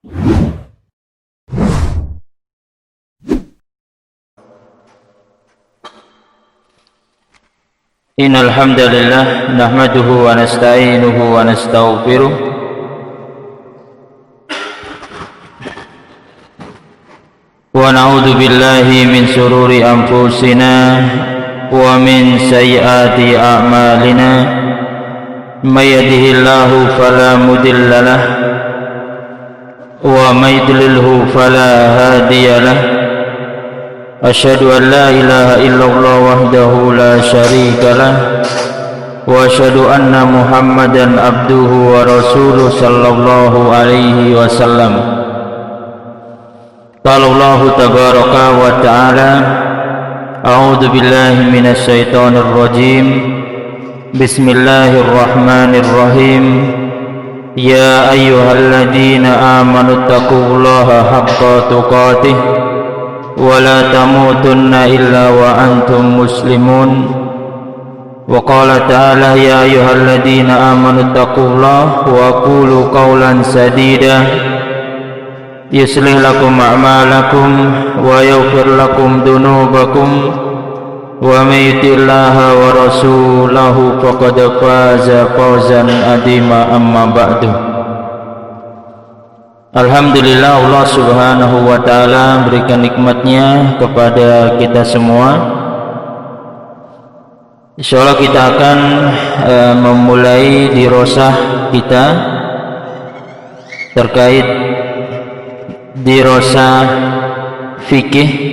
Innal hamdalillah nahmaduhu wa nasta'inuhu wa nastaghfiruh wa na'udzu billahi min shururi anfusina wa min sayyiati a'malina may yahdihillahu fala mudilla lahu wa may yudlilhu fala hadiya lahu. Asyhadu an la ilaha illallah wahdahu la syarika lah wa asyhadu anna Muhammadan abduhu wa rasuluh sallallahu alaihi wasallam. Qala Allah tabaraka wa ta'ala a'udzu billahi minasy syaithanir rajim. Bismillahirrahmanirrahim. Ya ayyuhalladzina amanu taqullaha haqqa tuqatih wa la tamutunna illa wa antum muslimun. Wa qala ta'ala ya ayyuhalladzina amanu taqullaha wa qulu qawlan sadida yuslih lakum a'malakum wa yaghfir lakum dhunubakum wa may yuti'illaha wa rasulahu faqad faza fawzan adima. Amma ba'du. Alhamdulillah, Allah subhanahu wa ta'ala berikan nikmatnya kepada kita semua. Insyaallah kita akan memulai dirosah kita terkait dirosah fikih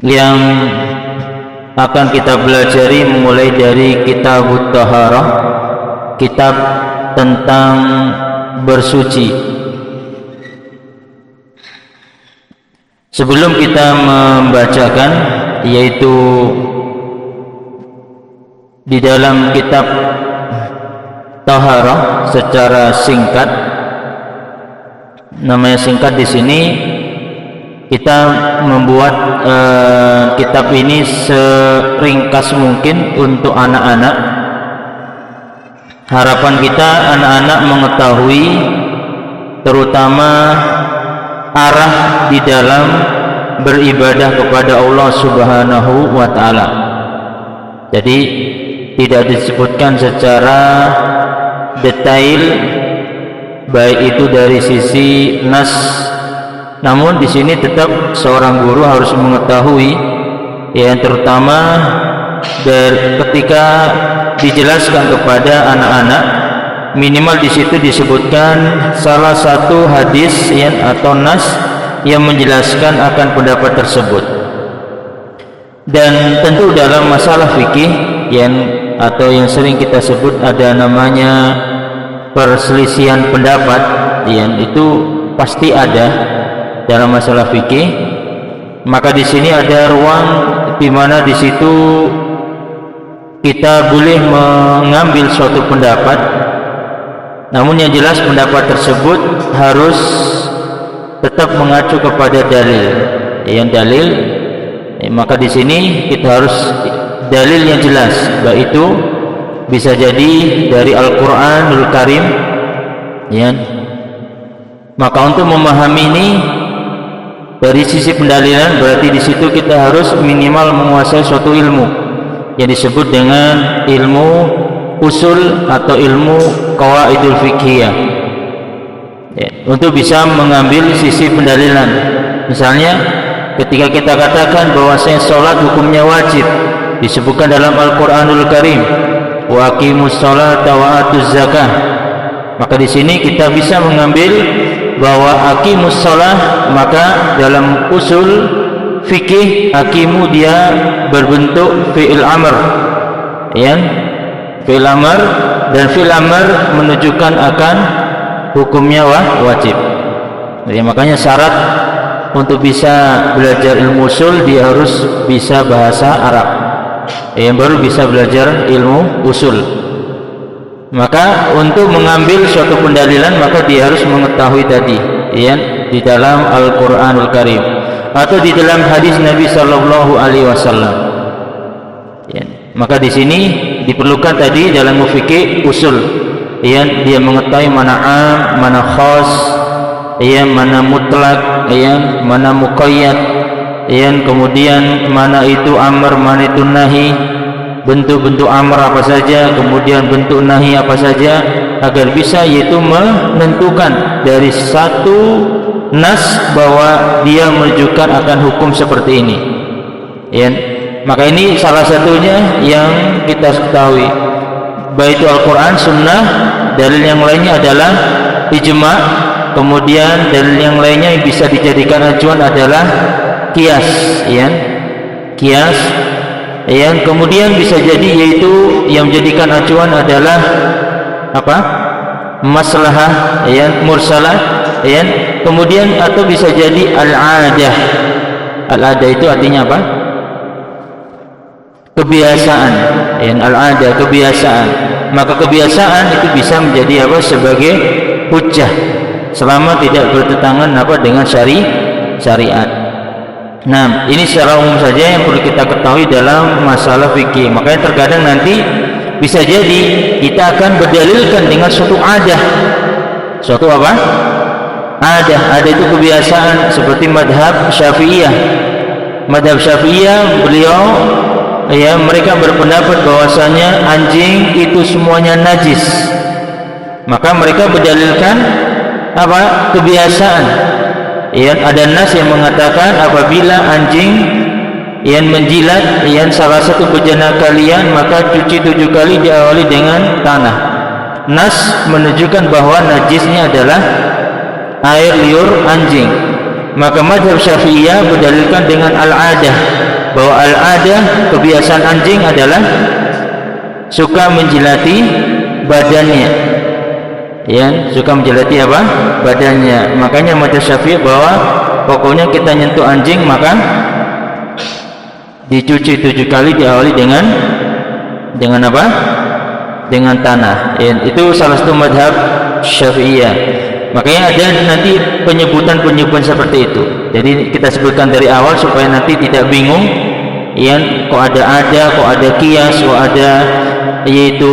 yang akan kita pelajari mulai dari Kitabut Taharah, kitab tentang bersuci. Sebelum kita membacakan, yaitu di dalam kitab Taharah secara singkat, namanya singkat di sini, kita membuat kitab ini seringkas mungkin untuk anak-anak. Harapan kita anak-anak mengetahui terutama arah di dalam beribadah kepada Allah subhanahu wa ta'ala. Jadi tidak disebutkan secara detail baik itu dari sisi nas, namun di sini tetap seorang guru harus mengetahui yang terutama ketika dijelaskan kepada anak-anak, minimal di situ disebutkan salah satu hadis atau nas yang menjelaskan akan pendapat tersebut. Dan tentu dalam masalah fikih atau yang sering kita sebut ada namanya perselisihan pendapat, itu pasti ada dalam masalah fikih. Maka di sini ada ruang di mana di situ kita boleh mengambil suatu pendapat, namun yang jelas pendapat tersebut harus tetap mengacu kepada dalil. Dalil, maka di sini kita harus dalil yang jelas, baik itu bisa jadi dari Al-Qur'anul Karim. Maka untuk memahami ini dari sisi pendalilan, berarti di situ kita harus minimal menguasai suatu ilmu yang disebut dengan ilmu usul atau ilmu qawaidul fiqhiyah, untuk bisa mengambil sisi pendalilan. Misalnya ketika kita katakan bahwasanya sholat hukumnya wajib, disebutkan dalam Al-Qur'anul Karim wa aqimus sholata wa atuz zakah, maka di sini kita bisa mengambil bahwa aqimus sholah, maka dalam usul fikih aqimu dia berbentuk fi'il amr, fi'il amr, dan fi'il amr menunjukkan akan hukumnya wajib. Jadi makanya syarat untuk bisa belajar ilmu usul dia harus bisa bahasa Arab, baru bisa belajar ilmu usul. Maka untuk mengambil suatu pendalilan maka dia harus mengetahui tadi di dalam Al-Qur'anul Karim atau di dalam hadis Nabi sallallahu alaihi wasallam. Maka di sini diperlukan tadi dalam fikih usul, dia mengetahui mana am, mana khas, mana mutlak, mana muqayyad, kemudian mana itu amr, mana itu nahi, bentuk-bentuk amr apa saja, kemudian bentuk nahi apa saja, agar bisa yaitu menentukan dari satu nas bahwa dia menunjukkan akan hukum seperti ini. Maka ini salah satunya yang kita ketahui, baik itu Al-Quran, Sunnah. Dalil yang lainnya adalah ijma'. Kemudian dalil yang lainnya yang bisa dijadikan acuan adalah qiyas, qiyas. Kemudian bisa jadi yaitu yang menjadikan acuan adalah apa? Maslahah, mursalah, kemudian atau bisa jadi al-adah. Al-adah itu artinya apa? Kebiasaan, al-adah, kebiasaan. Maka kebiasaan itu bisa menjadi apa? Sebagai hujjah, selama tidak bertentangan apa dengan syariat. Nah, ini secara umum saja yang perlu kita ketahui dalam masalah fikih. Makanya terkadang nanti bisa jadi kita akan berdalilkan dengan suatu adah. Suatu apa? Adah itu kebiasaan, seperti madhab Syafi'iyah. Madhab Syafi'iyah, beliau mereka berpendapat bahwasanya anjing itu semuanya najis. Maka mereka berdalilkan apa? Kebiasaan. Ada nas yang mengatakan apabila anjing menjilat salah satu bejana kalian, maka cuci 7 kali diawali dengan tanah. Nas menunjukkan bahwa najisnya adalah air liur anjing. Maka mazhab Syafi'iyah berdalilkan dengan al-adah, bahwa al-adah, kebiasaan anjing adalah suka menjilati badannya, suka menjilati apa? Badannya. Makanya mazhab Syafi'i bahwa pokoknya kita nyentuh anjing maka dicuci 7 kali diawali dengan apa? Dengan tanah. Itu salah satu mazhab Syafi'iyah. Makanya ada nanti penyebutan seperti itu. Jadi kita sebutkan dari awal supaya nanti tidak bingung. Kok ada kok ada qiyas, kok ada yaitu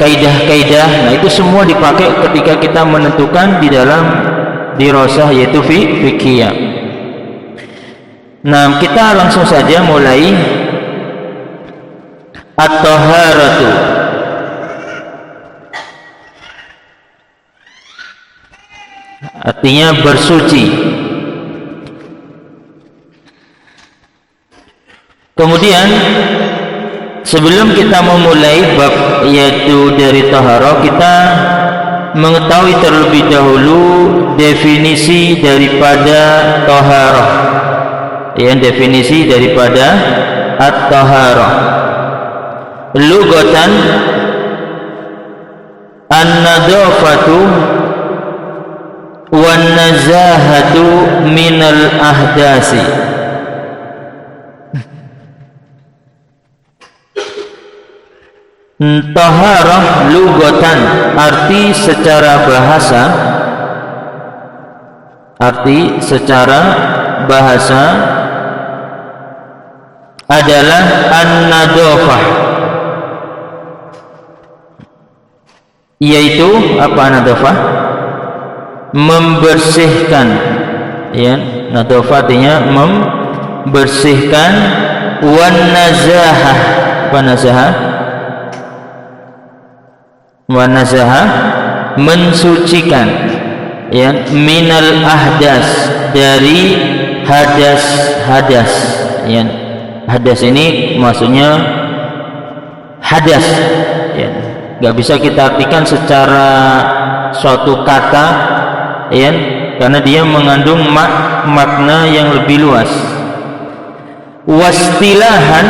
kaidah-kaidah. Nah, itu semua dipakai ketika kita menentukan di dalam dirasah yaitu fikih. Nah, kita langsung saja mulai at-taharatu. Artinya bersuci. Kemudian sebelum kita memulai bab yaitu dari taharah, kita mengetahui terlebih dahulu definisi daripada taharah. Definisi daripada at-taharah. Lugatan an-nadafatu wan nazahatu minal ahdasi. Taharah lugatan, arti secara bahasa adalah an-nadafah, yaitu apa? Nadafah, membersihkan. Nadafah artinya membersihkan. Wan nazahah, apa nazahah? Wan nazahah, mensucikan. Minal ahdas, dari hadas. Hadas ini maksudnya hadas. Gak bisa kita artikan secara suatu kata, karena dia mengandung makna yang lebih luas. Wastilahan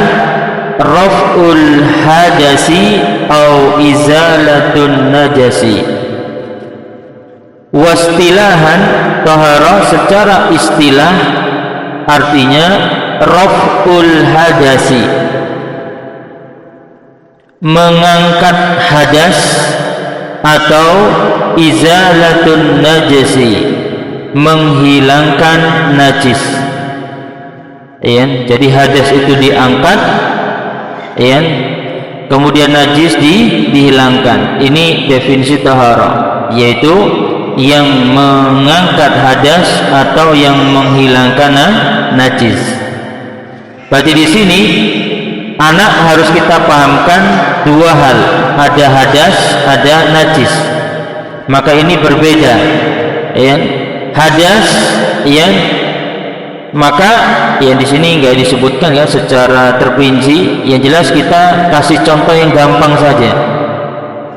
raf'ul hadasi au izalatun najasi. Wastilahan, taharah secara istilah artinya raf'ul hadasi, mengangkat hadas, atau izalatun najasi, menghilangkan najis. Jadi hadas itu diangkat, kemudian najis dihilangkan. Ini definisi taharah, yaitu yang mengangkat hadas atau yang menghilangkan najis. Berarti di sini anak harus kita pahamkan dua hal, ada hadas, ada najis. Maka ini berbeda, ya. Hadas, ya. Maka yang di sini nggak disebutkan ya secara terperinci. Yang jelas kita kasih contoh yang gampang saja,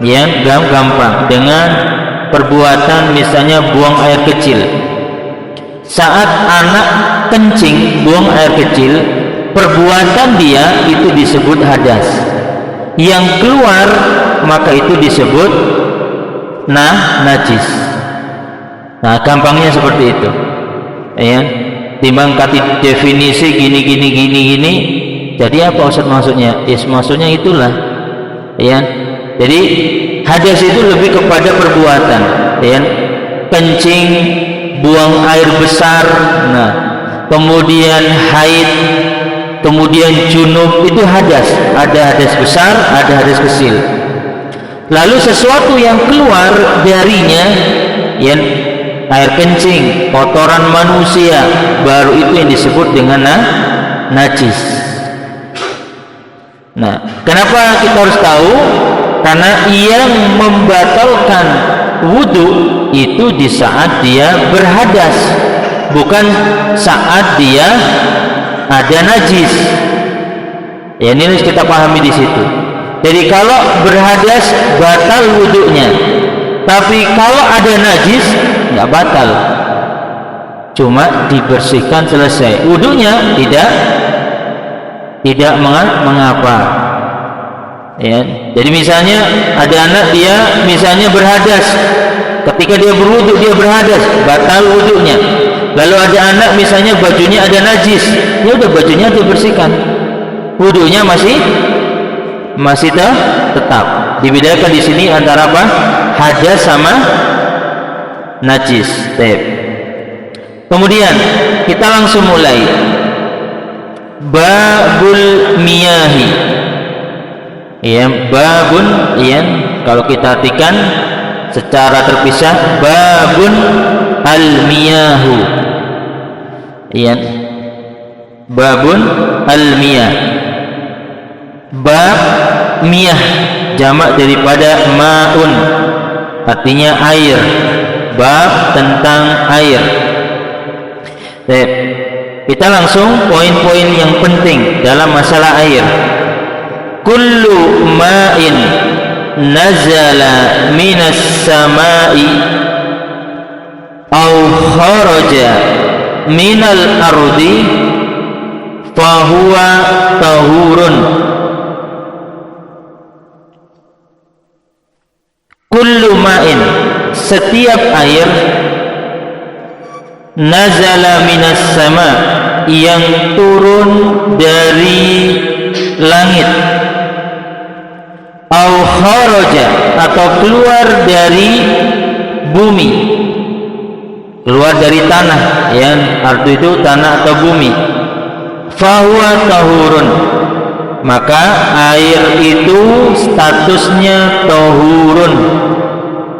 yang gampang dengan perbuatan misalnya buang air kecil. Saat anak kencing buang air kecil, perbuatan dia itu disebut hadas. Yang keluar maka itu disebut najis. Nah, gampangnya seperti itu. Ya. Timbang kati definisi gini. Jadi apa Ustaz maksudnya? Maksudnya itulah. Ya. Jadi hadas itu lebih kepada perbuatan, ya. Kencing, buang air besar, nah, kemudian haid, kemudian junub, itu hadas. Ada hadas besar, ada hadas kecil. Lalu sesuatu yang keluar darinya, ya, air kencing, kotoran manusia, baru itu yang disebut dengan najis. Nah, kenapa kita harus tahu? Karena yang membatalkan wudu itu di saat dia berhadas, bukan saat dia ada najis. Ya, ini harus kita pahami di situ. Jadi kalau berhadas batal wudunya, tapi kalau ada najis nggak batal, cuma dibersihkan selesai. Wudunya tidak mengapa. Ya, jadi misalnya ada anak dia misalnya berhadas, ketika dia berwudu dia berhadas, batal wudunya. Lalu ada anak misalnya bajunya ada najis, ya udah bajunya dibersihkan, wudunya masih tetap. Dibedakan di sini antara apa? Hadas sama najis. Kemudian kita langsung mulai babul miyahi. Ya, babun, ya, kalau kita artikan secara terpisah, babun al-miyahu, ya, babun al-miyah. Bab miyah jamak daripada ma'un, artinya air. Bab tentang air. Kita langsung poin-poin yang penting dalam masalah air. Kullu ma'in nazala minas sama'i aw kharaja minal ardi fahuwa tahurun. Kullu ma'in, setiap air, nazala minas sama, yang turun dari langit, au kharaja, atau keluar dari bumi, keluar dari tanah, ya, arti itu tanah atau bumi, fahuwa tahurun, maka air itu statusnya tahurun.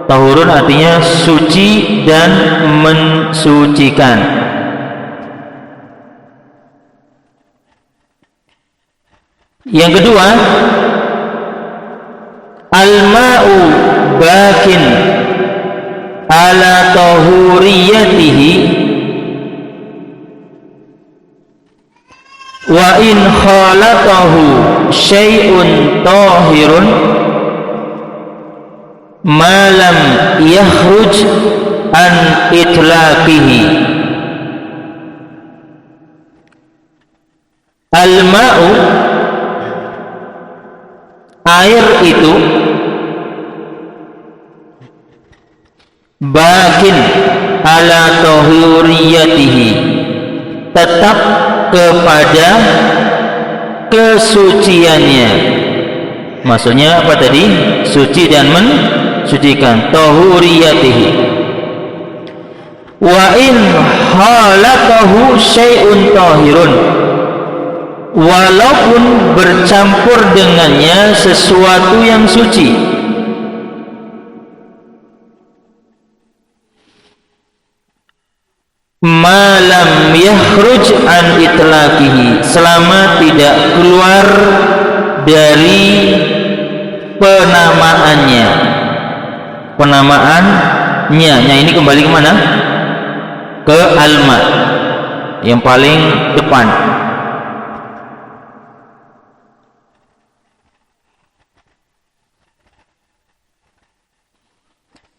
Tahurun artinya suci dan mensucikan. Yang kedua, al-ma'u bakin ala tahuriyatihi wa in khalatahu syai'un tahirun ma lam yakhruj an itlaqihi. Al-ma'u, air itu, bakin ala tahuriyatihi, tetap kepada kesuciannya. Maksudnya apa tadi? Suci dan mensucikan. Tahuriyatihi. Wa in halatahu syai'un tahirun, walaupun bercampur dengannya sesuatu yang suci. malam yakhruj an itlaqihi, selama tidak keluar dari penamaannya. Nah, ini kembali ke mana? Ke alma yang paling depan.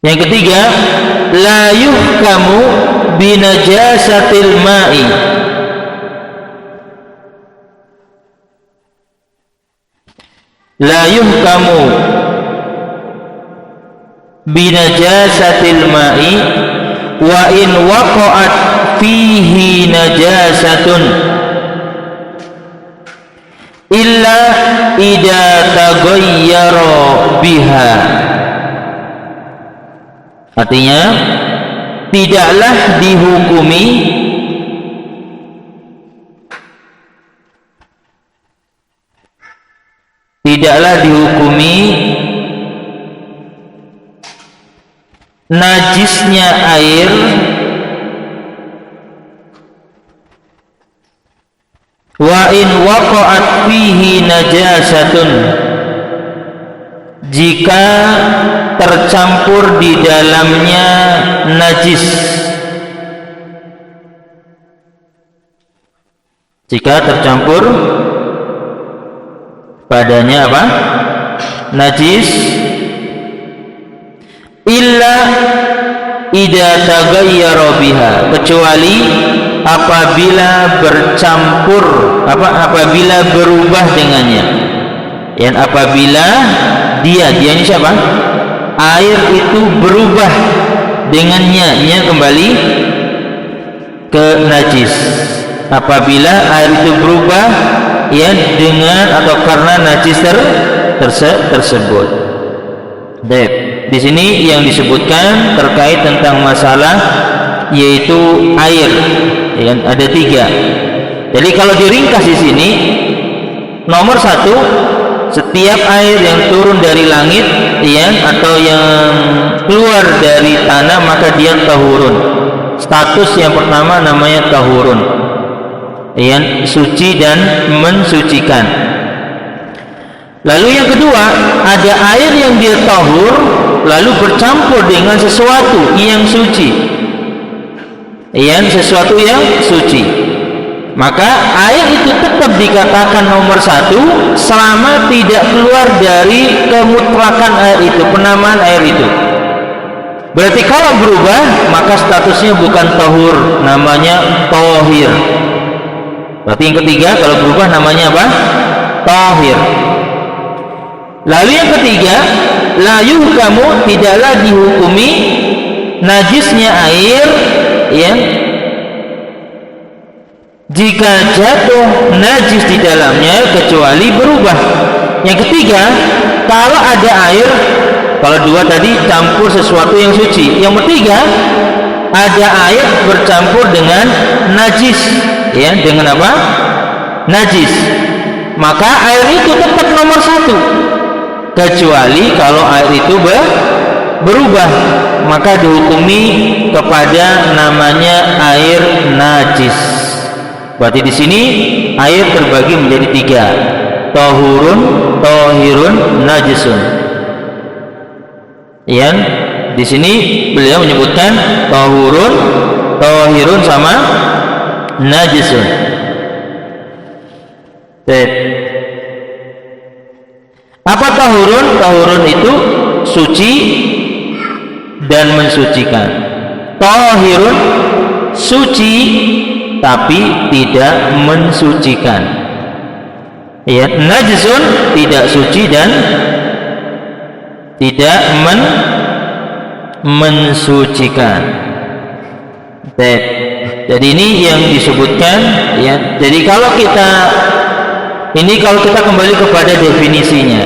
Yang ketiga, la yuhkamu binajasatil ma'i, la yuhkamu binajasatil ma'i wa in waqa'at fihi najasatun illa idza taghayyara biha. Artinya, tidaklah dihukumi najisnya air wa in waqa'at fihi najasatun, jika tercampur di dalamnya najis, jika tercampur padanya apa? Najis, illa idza taghayyara biha, kecuali apabila bercampur apabila berubah dengannya. Dan apabila dia ini siapa? Air itu berubah dengannya, dia kembali ke najis. Apabila air itu berubah ya dengan atau karena najis tersebut. Baik, di sini yang disebutkan terkait tentang masalah yaitu air, ya, ada 3. Jadi kalau diringkas di sini, nomor 1, setiap air yang turun dari langit ya atau yang keluar dari tanah maka dia tahurun. Status yang pertama namanya tahurun, ya, suci dan mensucikan. Lalu yang kedua, ada air yang dia tahur lalu bercampur dengan sesuatu yang suci, ya, sesuatu yang suci. Maka air itu tetap dikatakan nomor 1 selama tidak keluar dari kemutlakan air itu, penamaan air itu. Berarti kalau berubah maka statusnya bukan tahur, namanya tohir. Berarti yang ketiga, kalau berubah namanya apa? Tohir. Lalu yang ketiga, la yuhkamu, tidaklah dihukumi najisnya air ya jika jatuh najis di dalamnya kecuali berubah. Yang ketiga, kalau ada air, kalau 2 tadi campur sesuatu yang suci. Yang ketiga, ada air bercampur dengan najis, ya, dengan apa? Najis. Maka air itu tetap nomor 1, kecuali kalau air itu berubah, maka dihukumi kepada namanya air najis. Berarti di sini air terbagi menjadi 3, tahurun, tohirun, najisun. Ya, di sini beliau menyebutkan tahurun, tohirun sama najisun. Apa tahurun? Tahurun itu suci dan mensucikan. Tohirun suci tapi tidak mensucikan. Ya, najisun tidak suci dan tidak mensucikan. Jadi ini yang disebutkan ya. Jadi kalau kita kembali kepada definisinya,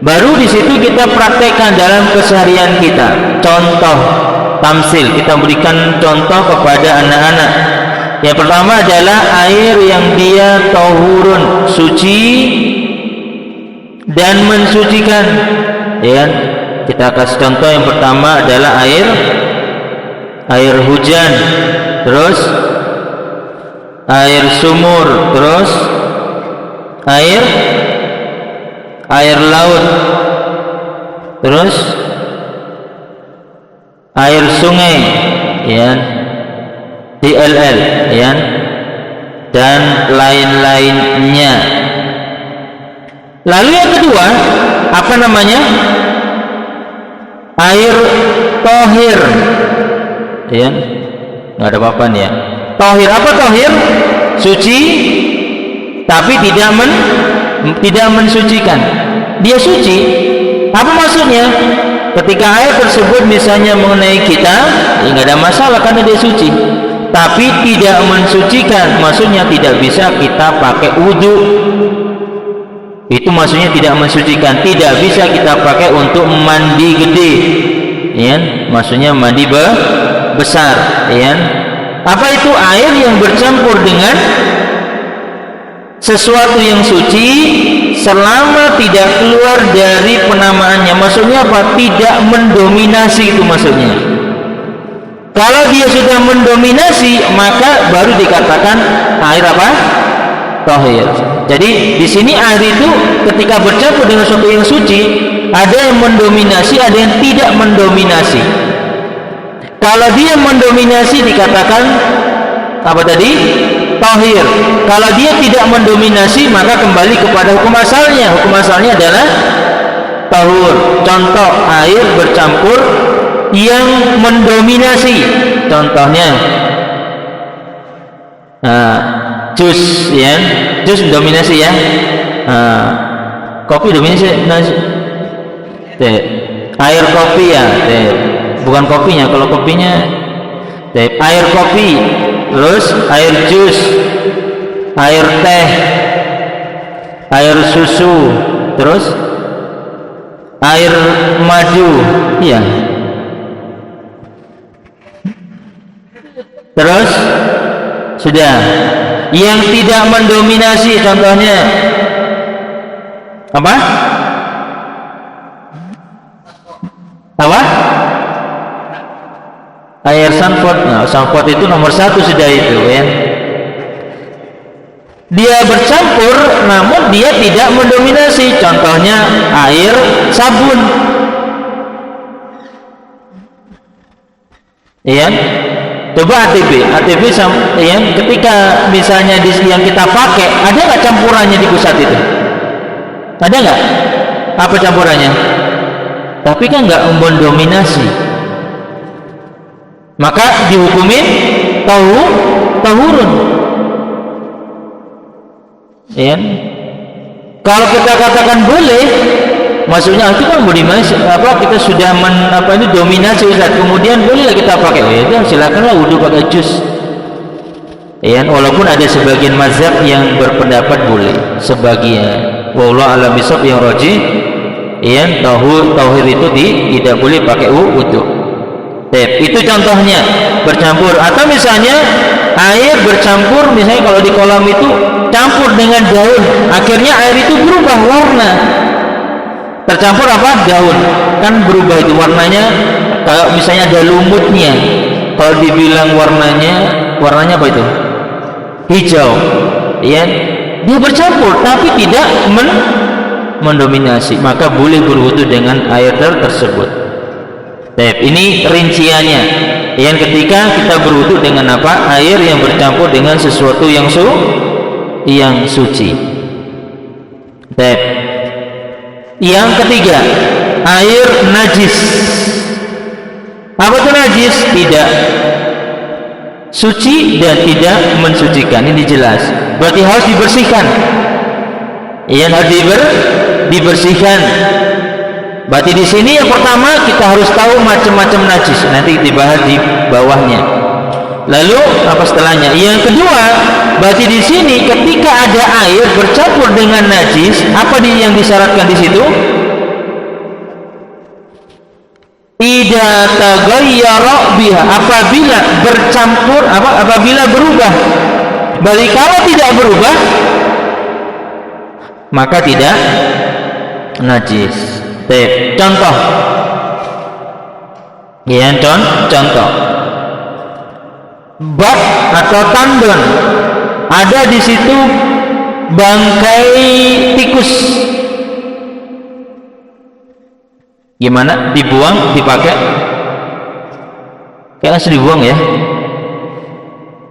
baru di situ kita praktekkan dalam keseharian kita. Contoh tamsil, kita berikan contoh kepada anak-anak. Yang pertama adalah air yang dia tahurun, suci dan mensucikan. Ya, kita kasih contoh yang pertama adalah air air hujan, terus air sumur, terus air laut, terus air sungai, ya, DLL, ya, dan lain-lainnya. Lalu yang kedua, apa namanya? Air tohir, ya, nggak ada apa-apa nih ya. Tohir, apa tohir? Suci, tapi tidak mensucikan. Dia suci. Apa maksudnya? Ketika air tersebut misalnya mengenai kita, ya nggak ada masalah karena dia suci. Tapi tidak mensucikan, maksudnya tidak bisa kita pakai wudhu. Itu maksudnya tidak mensucikan, tidak bisa kita pakai untuk mandi gede, ya, maksudnya mandi besar, ya. Apa itu? Air yang bercampur dengan sesuatu yang suci selama tidak keluar dari penamaannya. Maksudnya apa? Tidak mendominasi, itu maksudnya. Kalau dia sudah mendominasi, maka baru dikatakan air apa? Tahir. Jadi di sini air itu ketika bercampur dengan sesuatu yang suci, ada yang mendominasi, ada yang tidak mendominasi. Kalau dia mendominasi dikatakan apa tadi? Tahir. Kalau dia tidak mendominasi, maka kembali kepada hukum asalnya. Hukum asalnya adalah tahur. Contoh air bercampur yang mendominasi. Contohnya jus, ya, jus dominasi, ya. Kopi dominasi, air kopi, ya, bukan kopinya. Kalau kopinya air kopi, terus air jus, air teh, air susu, terus air madu, ya. Terus sudah. Yang tidak mendominasi contohnya apa? Apa? Air sunford. Nah, sunford itu nomor 1 sudah itu, ya. Dia bercampur namun dia tidak mendominasi. Contohnya air sabun, ya. Coba ATP ya, ketika misalnya yang kita pakai, ada nggak campurannya di pusat itu? Ada nggak? Apa campurannya? Tapi kan nggak mendominasi, maka dihukumin tahurun. Ya. Kalau kita katakan boleh, maksudnya itu kan dominasi, kita sudah dominasi, Ustaz. Kemudian bolehlah kita pakai. Ya, silakanlah wudu pakai jus. Ya, walaupun ada sebagian mazhab yang berpendapat boleh, sebagian. Wallahu a'lam bishawab, yang rajih, ya, tauhid itu tidak boleh pakai wudu. Itu contohnya bercampur. Atau misalnya air bercampur, misalnya kalau di kolam itu campur dengan daun, akhirnya air itu berubah warna. Tercampur apa? Daun, kan berubah itu warnanya. Kalau misalnya ada lumutnya, kalau dibilang warnanya apa itu? Hijau, ya. Dia bercampur tapi tidak mendominasi, maka boleh berwudu dengan air tersebut. Ini rinciannya. Yang ketika kita berwudu dengan apa? Air yang bercampur dengan sesuatu yang suci. Yang ketiga, air najis. Apa itu najis? Tidak suci dan tidak mensucikan. Ini jelas. Berarti harus dibersihkan. Yang harus dibersihkan. Berarti di sini yang pertama kita harus tahu macam-macam najis. Nanti dibahas di bawahnya. Lalu apa setelahnya? Yang kedua, berarti di sini ketika ada air bercampur dengan najis, apa yang disyaratkan di situ? Idza taghayyara biha, apabila bercampur, apabila berubah. Berarti kalau tidak berubah, maka tidak najis. Contoh. Ya, contoh. bak atau tandon, ada di situ bangkai tikus, gimana? Dibuang, dipakai? Kayaknya harus dibuang ya.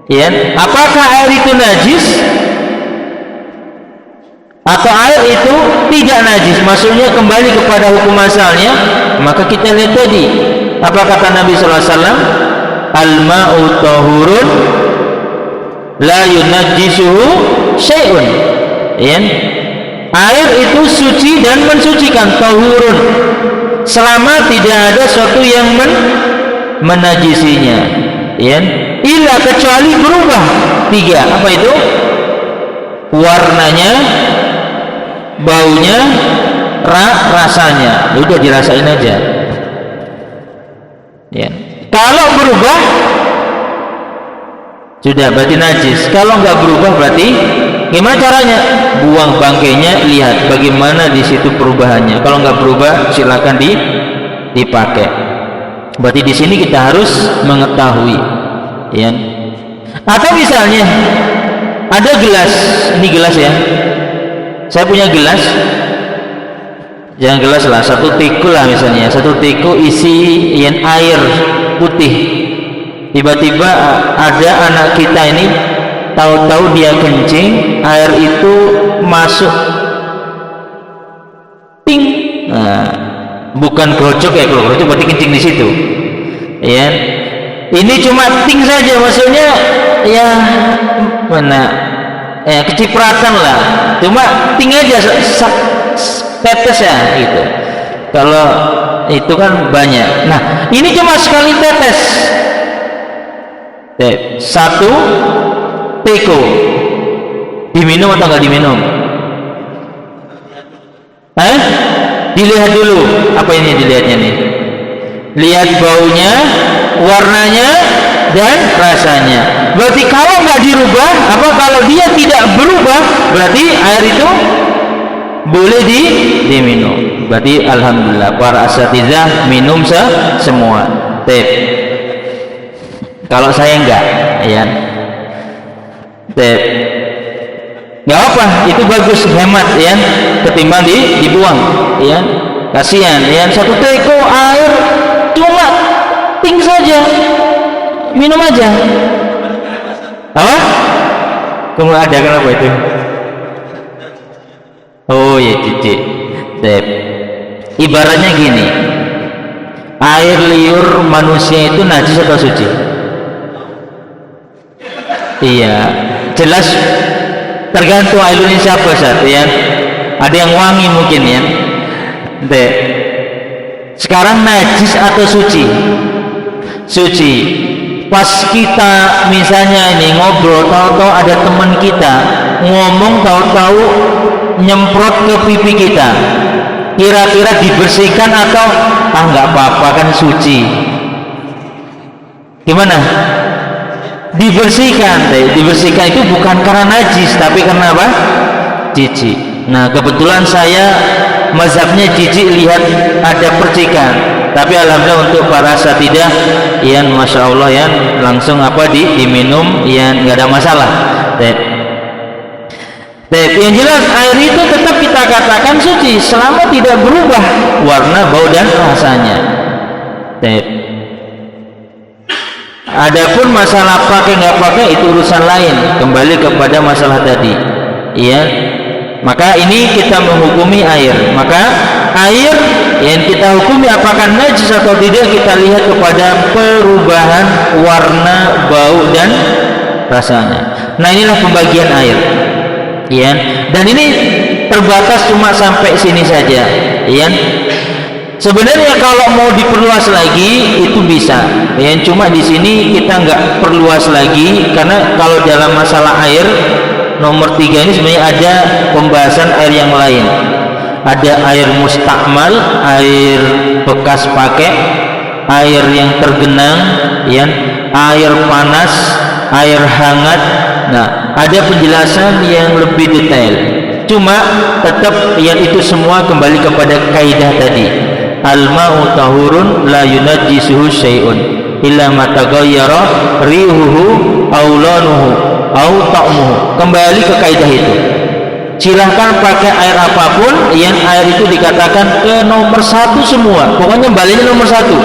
Ya, apakah air itu najis atau air itu tidak najis? Maksudnya kembali kepada hukum asalnya. Maka kita lihat tadi, apa kata Nabi SAW? Al-ma'u tahurun la yunajjisuhu syai'un. Ya, air itu suci dan mensucikan, tahurun, selama tidak ada sesuatu yang menajisinya. Ya, illa kecuali berubah tiga. Apa itu? Warnanya, baunya, rasanya. Udah dirasain aja. Ya. Kalau berubah sudah berarti najis. Kalau nggak berubah berarti gimana caranya? Buang bangkainya, lihat bagaimana di situ perubahannya. Kalau nggak berubah silakan dipakai. Berarti di sini kita harus mengetahui, ya. Atau misalnya ada gelas, ini gelas ya. Saya punya gelas, jangan gelas lah, satu teko lah misalnya, satu teko isi yang air putih. Tiba-tiba ada anak kita ini, tahu-tahu dia kencing, air itu masuk, ting. Nah, bukan gerocok ya, kalau gerocok berarti kencing di situ. Ya, ini cuma ting saja, maksudnya ya mana? Kecipratan lah, cuma ting aja, tetes ya gitu. Kalau itu kan banyak. Nah, ini cuma sekali tetes. Satu teko, diminum atau nggak diminum? Dilihat dulu. Apa ini dilihatnya nih? Lihat baunya, warnanya, dan rasanya. Berarti kalau nggak dirubah, apa kalau dia tidak berubah, berarti air itu boleh diminum. Berarti alhamdulillah para asatizah minum semua. Kalau saya enggak, ya. Nggak apa, itu bagus, hemat ya, ketimbang dibuang, ya. Kasihan, ya, satu teko air cuma ting saja, minum aja. Apa? Kamu ada kenapa itu? Oh ya, cici. Ibaratnya gini, air liur manusia itu najis atau suci? Iya, jelas tergantung air liurnya siapa saat ya. Ada yang wangi mungkin ya. Sekarang najis atau suci? Suci. Pas kita misalnya ini ngobrol, tahu-tahu ada teman kita ngomong, tahu-tahu nyemprot ke pipi kita, kira-kira dibersihkan atau nggak apa-apa kan suci? Gimana? Dibersihkan. Dibersihkan itu bukan karena najis, tapi karena apa? Jijik. Nah, kebetulan saya mazhabnya jijik lihat ada percikan, tapi alhamdulillah untuk para asatidah yang masya Allah ya langsung apa diminum yang nggak ada masalah. Yang jelas air itu tetap kita katakan suci selama tidak berubah warna, bau dan rasanya. Adapun masalah pakai nggak pakai itu urusan lain, kembali kepada masalah tadi, ya. Maka ini kita menghukumi air. Maka air yang kita hukumi apakah najis atau tidak, kita lihat kepada perubahan warna, bau dan rasanya. Nah, inilah pembagian air, ya. Dan ini terbatas cuma sampai sini saja, ya. Sebenarnya kalau mau diperluas lagi itu bisa, ya. Cuma di sini kita nggak perluas lagi karena kalau dalam masalah air nomor 3 ini sebenarnya ada pembahasan air yang lain. Ada air mustakmal, air bekas pakai, air yang tergenang, ya, air panas, air hangat. Nah, ada penjelasan yang lebih detail. Cuma tetap yang itu semua kembali kepada kaidah tadi. Al-ma'u tahurun la yunajjisuhu syai'un. illa ma taghayyara rihuhu aw lanuhu aw ta'muhu. Kembali ke kaidah itu. Silahkan pakai air apapun, yang air itu dikatakan ke nomor satu semua, pokoknya balinya nomor satu.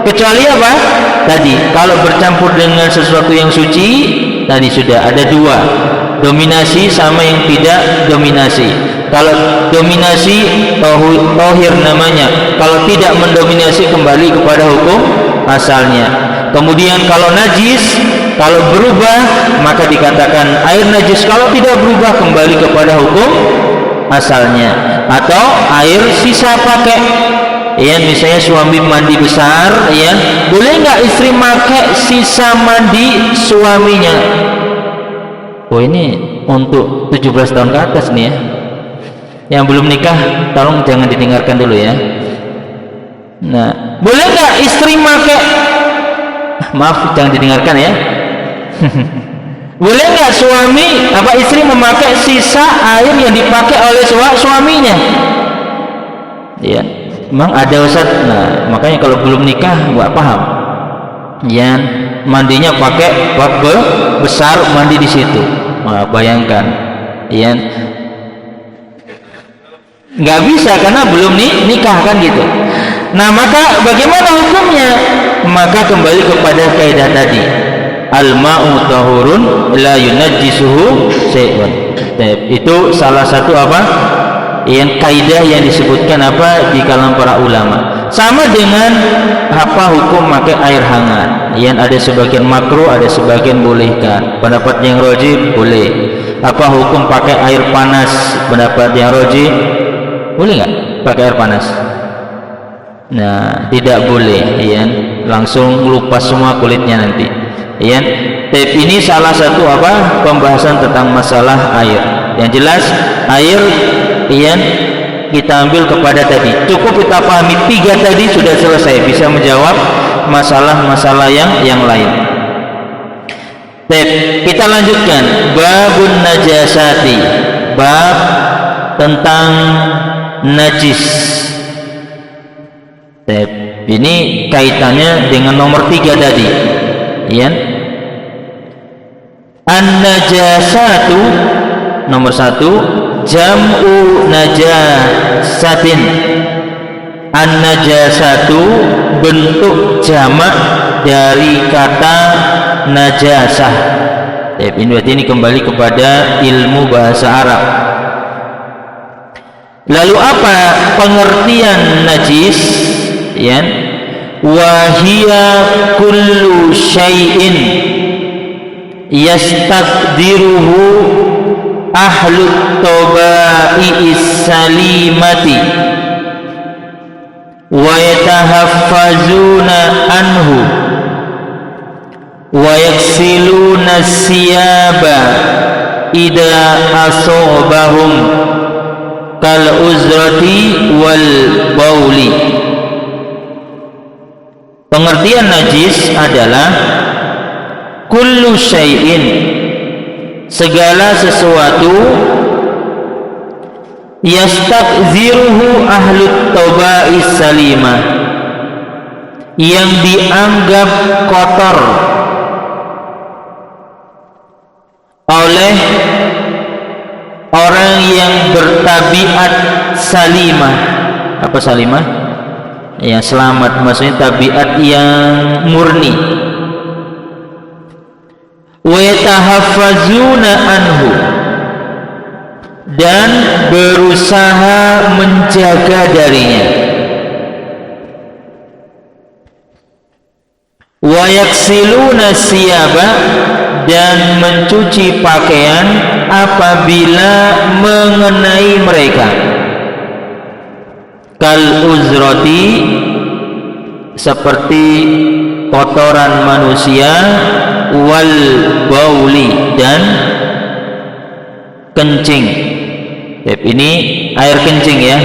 Kecuali apa? Tadi kalau bercampur dengan sesuatu yang suci, tadi sudah ada dua, dominasi sama yang tidak dominasi. Kalau dominasi tohir namanya, kalau tidak mendominasi kembali kepada hukum asalnya. Kemudian kalau najis, kalau berubah maka dikatakan air najis, kalau tidak berubah kembali kepada hukum asalnya. Atau air sisa pakai, ya misalnya suami mandi besar, ya boleh nggak istri pakai sisa mandi suaminya? Oh ini untuk 17 tahun ke atas nih ya. Yang belum nikah tolong jangan didengarkan dulu ya. Nah, boleh nggak istri pakai, maaf jangan didengarkan ya. Boleh nggak suami istri memakai sisa air yang dipakai oleh suaminya? Ya, memang ada Ustaz. Nah, makanya kalau belum nikah nggak paham. Ya, mandinya pakai bak besar, mandi di situ. Nah, bayangkan, ya, nggak bisa karena belum nikah kan gitu. Nah, maka bagaimana hukumnya? Maka kembali kepada kaidah tadi, al-ma'u tahurun la yunajjisuhu syai'un. Itu salah satu yang kaidah yang disebutkan di kalangan para ulama. Sama dengan hukum pakai air hangat. Yang ada sebagian makruh, ada sebagian bolehkan. Pendapat yang rajih boleh. Hukum pakai air panas? Pendapat yang rajih boleh nggak pakai air panas? Nah, tidak boleh, ya. Langsung lupa semua kulitnya nanti. Ya, ini salah satu pembahasan tentang masalah air. Yang jelas air, ya, kita ambil kepada tadi. Cukup kita pahami 3 tadi sudah selesai, bisa menjawab masalah-masalah yang lain. Kita lanjutkan babun najasati, bab tentang najis. Ini kaitannya dengan nomor 3 tadi, ya. An-najasatu nomor 1, jam'u najasatin. An-najasatu bentuk jamak dari kata najasah. Ini berarti ini kembali kepada ilmu bahasa Arab. Lalu apa pengertian najis? Ya, wahiya kullu syai'in yastaqdiruhu ahlut taba'i salimati wa yatahaffazuna anhu wa yaksiluna siyaba idza asobahum kal uzrati wal bauli. Pengertian najis adalah kullu syai'in, segala sesuatu, yastakziruhu ahlut taba'is salimah, yang dianggap kotor oleh orang yang bertabiat salimah. Apa salimah? Yang selamat, maksudnya tabiat yang murni. Wa yatahaffazuna anhu, dan berusaha menjaga darinya. Wa yaksiluna siyaba, dan mencuci pakaian apabila mengenai mereka. Kal uzrati, seperti kotoran manusia, wal bauli, dan kencing. Ini air kencing ya,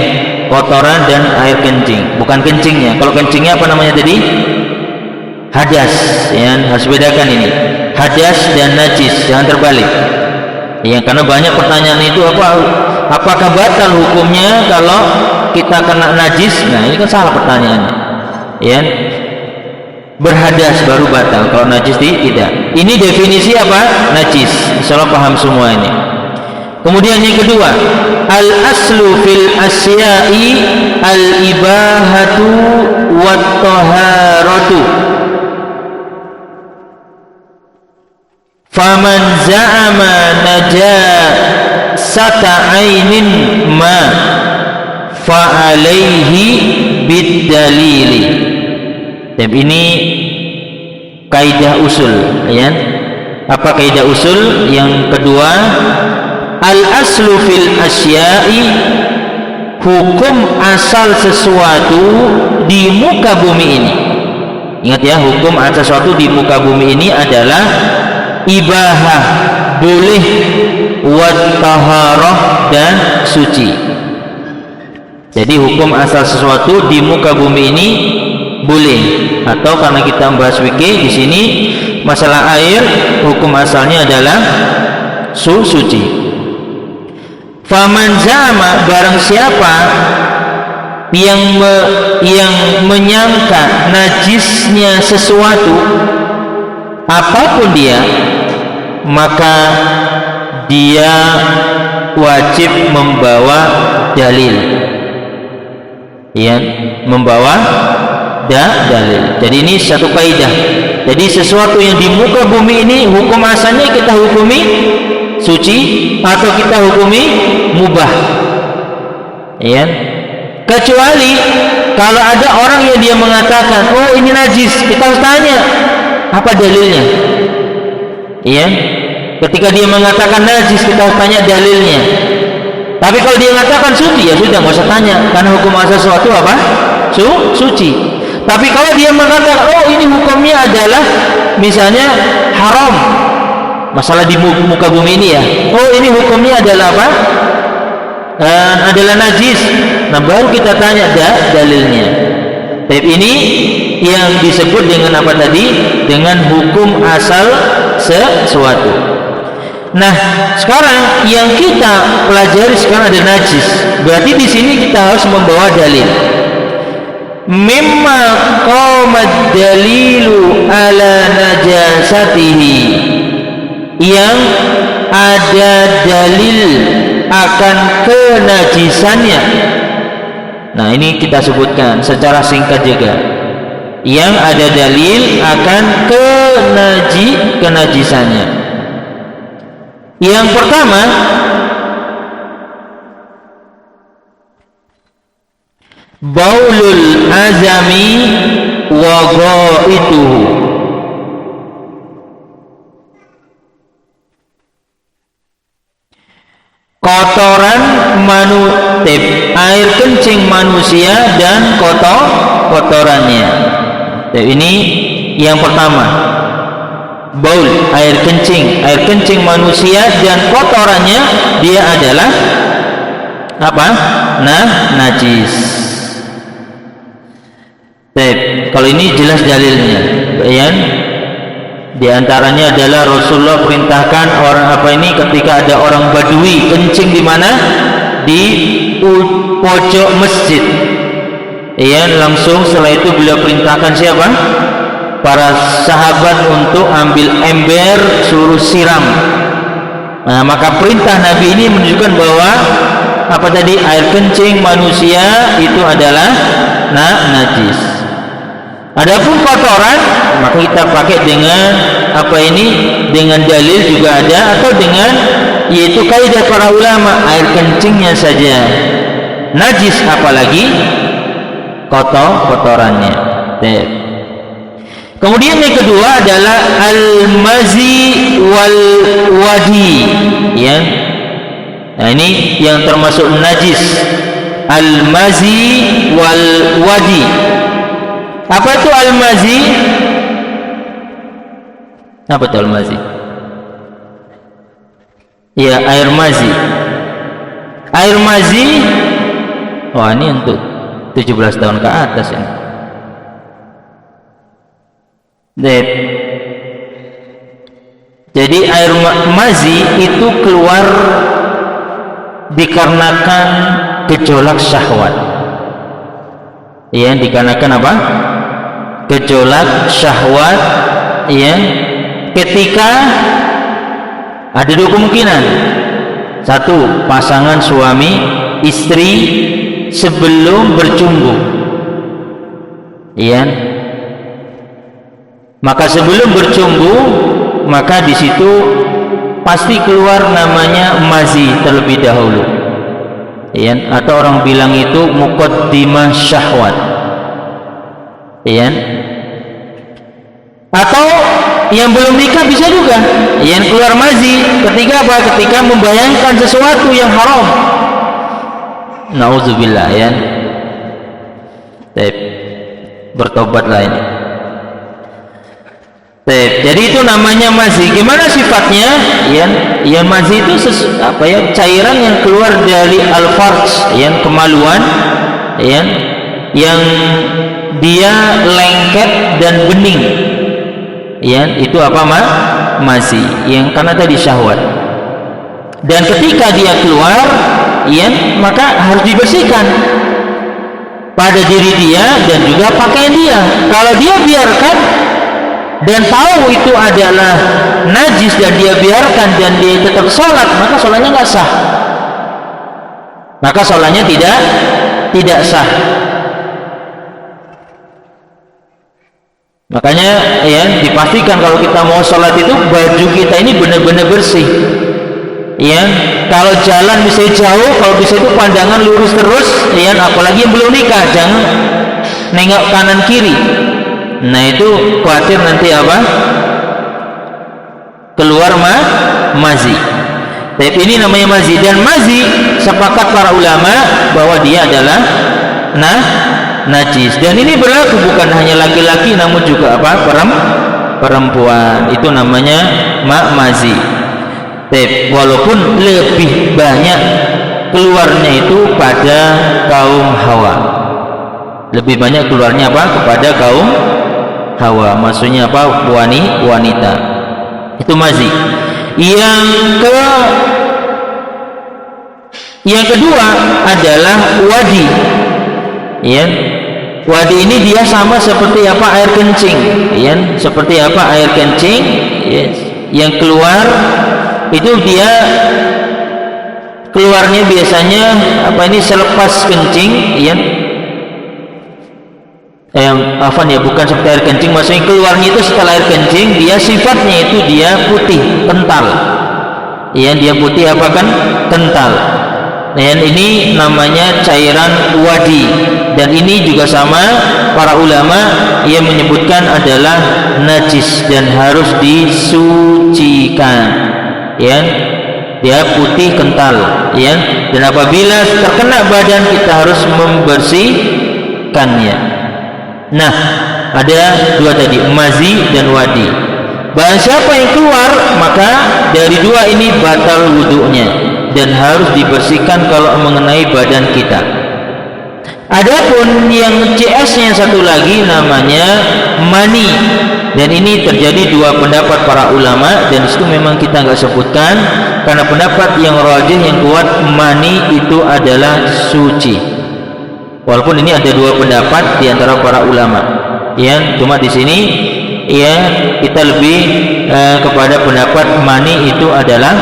kotoran dan air kencing, bukan kencingnya. Kalau kencingnya apa namanya tadi? Hadas, ya, harus bedakan ini. Hadas dan najis, jangan terbalik. Ya, karena banyak pertanyaan itu apakah batal hukumnya kalau kita kena najis? Nah, ini kan salah pertanyaannya. Ya. berhadas baru batal. Kalau najis tidak. Ini definisi apa? Najis. Insyaallah paham semua ini. Kemudian yang kedua, al aslu fil asya'i al ibahatu wat taharatu. Faman za'ama najasata ainin ma fa alaihi bid dalili. Dan ini kaidah usul, ya. Apa kaidah usul? Yang kedua, al aslu fil asya'i, hukum asal sesuatu di muka bumi ini. Ingat ya, hukum asal sesuatu di muka bumi ini adalah ibahah, boleh, wat taharah, dan suci. Jadi hukum asal sesuatu di muka bumi ini boleh, atau karena kita membahas fikih di sini masalah air, hukum asalnya adalah suci. Faman zama, barang siapa yang menyangka najisnya sesuatu apapun dia, maka dia wajib membawa dalil, ya, membawa dalil. Jadi ini satu kaidah. Jadi sesuatu yang di muka bumi ini hukum asalnya kita hukumi suci atau kita hukumi mubah, ya. Kecuali kalau ada orang yang dia mengatakan, oh ini najis, kita harus tanya apa dalilnya, ya. Ketika dia mengatakan najis, kita harus tanya dalilnya. Tapi kalau dia mengatakan suci, ya sudah, nggak usah tanya, karena hukum asal sesuatu apa? Suci. Tapi kalau dia mengatakan, oh ini hukumnya adalah misalnya haram, masalah di muka bumi ini ya, oh ini hukumnya adalah apa? Adalah najis. Nah baru kita tanya dalilnya. Tapi ini yang disebut dengan apa tadi? Dengan hukum asal sesuatu. Nah sekarang yang kita pelajari sekarang ada najis. Berarti di sini kita harus membawa dalil. Mimma qamad dalilu ala najasatihi, yang ada dalil akan kenajisannya. Nah ini kita sebutkan secara singkat juga, yang ada dalil akan kenajisannya. Yang pertama, baulul azami wa ghaituhu, kotoran air kencing manusia dan kotorannya. Ini yang pertama, baul, air kencing manusia dan kotorannya, dia adalah apa? Najis. Kalau ini jelas dalilnya, ya. Di antaranya adalah Rasulullah perintahkan orang ketika ada orang Badui kencing di mana? Di pojok masjid. Ya, langsung setelah itu beliau perintahkan siapa? Para sahabat untuk ambil ember suruh siram. Nah, maka perintah Nabi ini menunjukkan bahwa apa tadi? Air kencing manusia itu adalah najis. Adapun kotoran, maka kita pakai dengan dengan dalil juga ada, atau dengan yaitu kaidah para ulama, air kencingnya saja najis, apalagi kotorannya. Kemudian yang kedua adalah al-mazi wal wadi, ya. Nah ini yang termasuk najis, al-mazi wal wadi. Apa itu al-mazi? Apa itu al-mazi? Ya, air mazi. Air mazi, wah ini untuk 17 tahun ke atas ini. Jadi air mazi itu keluar dikarenakan gejolak syahwat. Ya, dikarenakan apa? gejolak syahwat, ya, ketika ada dua kemungkinan. Satu, pasangan suami istri sebelum bercumbu, ya. Maka sebelum bercumbu, maka di situ pasti keluar namanya mazi terlebih dahulu, ya. Atau orang bilang itu muqaddimah syahwat, ya. Atau yang belum nikah bisa juga, yang keluar mazi ketika apa? Ketika membayangkan sesuatu yang haram. Nauzubillah, ya. Bertobatlah ini. Jadi itu namanya mazi. Gimana sifatnya? Ya mazi itu cairan yang keluar dari al-farj, yang kemaluan, ya, yang dia lengket dan bening. Ya, itu apa mazi, yang karena tadi syahwat. Dan ketika dia keluar, ya, maka harus dibersihkan pada diri dia dan juga pakaian dia. Kalau dia biarkan dan tahu itu adalah najis dan dia biarkan dan dia tetap sholat, maka sholatnya nggak sah. Maka sholatnya tidak sah. Makanya, ya, dipastikan kalau kita mau sholat itu baju kita ini benar-benar bersih, ya. Kalau jalan misalnya jauh, kalau bisa itu pandangan lurus terus, ya. Apalagi yang belum nikah, jangan nengok kanan kiri. Nah itu khawatir nanti apa? Keluar mazi. Tapi ini namanya mazi, dan mazi sepakat para ulama bahwa dia adalah najis, dan ini berlaku bukan hanya laki-laki namun juga apa? Perempuan. Itu namanya mazi. Walaupun lebih banyak keluarnya itu pada kaum Hawa. Lebih banyak keluarnya apa? Kepada kaum Hawa. Maksudnya apa? Wanita. Itu mazi. Yang kedua adalah wadi. Ya. Wadi ini dia sama seperti apa? Air kencing, ya. Seperti apa? Air kencing, ya. Yang keluar itu dia keluarnya biasanya apa ini selepas kencing, ya. Bukan seperti air kencing, maksudnya keluarnya itu setelah air kencing, dia sifatnya itu dia putih kental, ya. Dia putih apa kan? Kental. Dan ini namanya cairan wadi, dan ini juga sama para ulama yang menyebutkan adalah najis dan harus disucikan, ya. Dia putih kental, ya. Dan apabila terkena badan kita harus membersihkannya. Nah, ada dua tadi, mazi dan wadi. Barang siapa yang keluar, maka dari dua ini batal wudunya dan harus dibersihkan kalau mengenai badan kita. Adapun yang CS-nya satu lagi namanya mani, dan ini terjadi dua pendapat para ulama, dan itu memang kita nggak sebutkan karena pendapat yang rajih yang kuat mani itu adalah suci. Walaupun ini ada dua pendapat di antara para ulama, ya. Cuma di sini, ya, kita lebih kepada pendapat mani itu adalah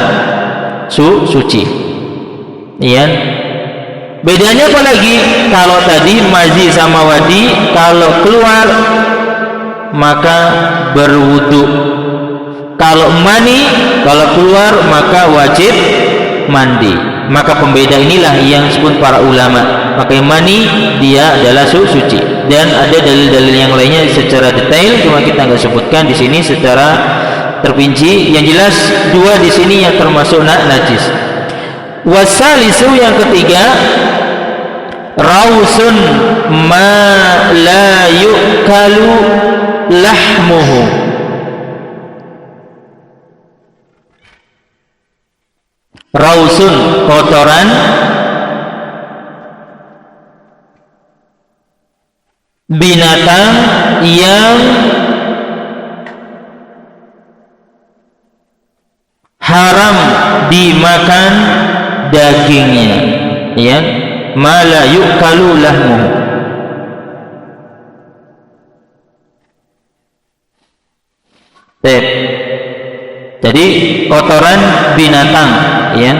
suci, ya. Bedanya apa lagi? Kalau tadi mazi sama wadi, kalau keluar maka berwudu. Kalau mani, kalau keluar maka wajib mandi. Maka pembeda inilah yang disebut para ulama. Maka mani dia adalah suci, dan ada dalil-dalil yang lainnya secara detail, cuma kita nggak sebutkan di sini secara terperinci. Yang jelas dua di sini yang termasuk najis. Wasalisu yang ketiga, rausun ma la yukalu lahmuhu. Rausun, kotoran, binatang yang haram dimakan dagingnya, ya. Ma la yukalu lahmuhu. Tep. Jadi kotoran binatang, ya.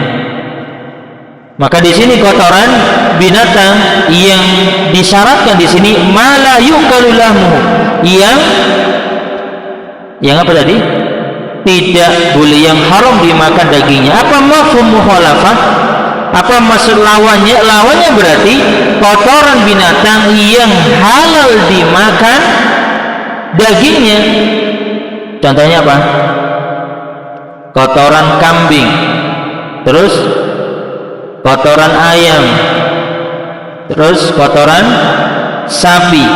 Maka di sini kotoran binatang yang disyaratkan di sini mala yukalulamu, yang apa tadi? Tidak boleh, yang haram dimakan dagingnya. Apa mafhum mukhalafah? Apa maksud lawannya? Lawannya berarti kotoran binatang yang halal dimakan dagingnya. Contohnya apa? Kotoran kambing, terus kotoran ayam, terus kotoran sapi.